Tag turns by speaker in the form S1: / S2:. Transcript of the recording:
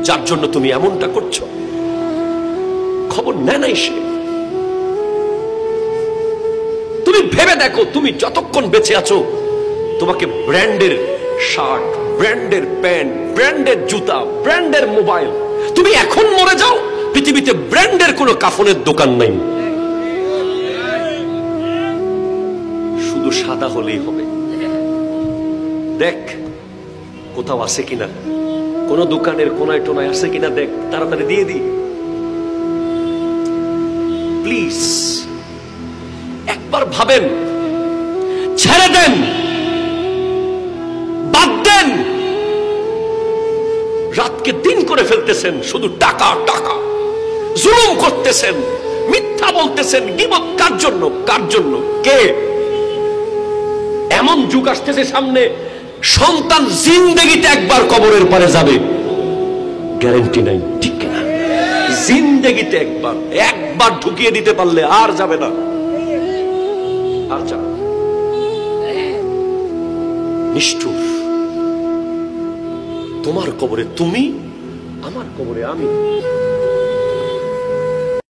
S1: যার জন্য তুমি এমনটা করছো, খবর নেয় নাই সে। তুমি ভেবে দেখো, তুমি যতক্ষণ বেঁচে আছো তোমাকে ব্র্যান্ডের শার্ট, ব্র্যান্ডের প্যান্ট, ব্র্যান্ডের জুতা, ব্র্যান্ডের মোবাইল, তুমি এখন মরে যাও, পৃথিবীতে ব্র্যান্ডের কোনো কাফনের দোকান নাই, শুধু সাদা হলেই হবে। দেখ কোথাও আছে কিনা, কোন দোকানের কোনায় টোনায় আছে কিনা দেখ, তাড়াতাড়ি দিয়ে দি প্লিজ। একবার ভাবেন, ছেড়ে দেন, বাদ দেন। রাতকে দিন করে ফেলতেছেন, শুধু টাকা টাকা, জুলুম করতেছেন, মিথ্যা বলতেছেন, গীবত কার জন্য? কার জন্য? কে? এমন যুগ আসতেছে সামনে, সন্তান জিন্দেগিতে একবার কবরের পারে যাবে, গ্যারান্টি নাই, ঠিক না? জিন্দেগিতে একবার ঢুকিয়ে দিতে পারলে আর যাবে না, আর যাবে না। নিষ্ঠুর। তোমার কবরে তুমি, আমার কবরে আমি।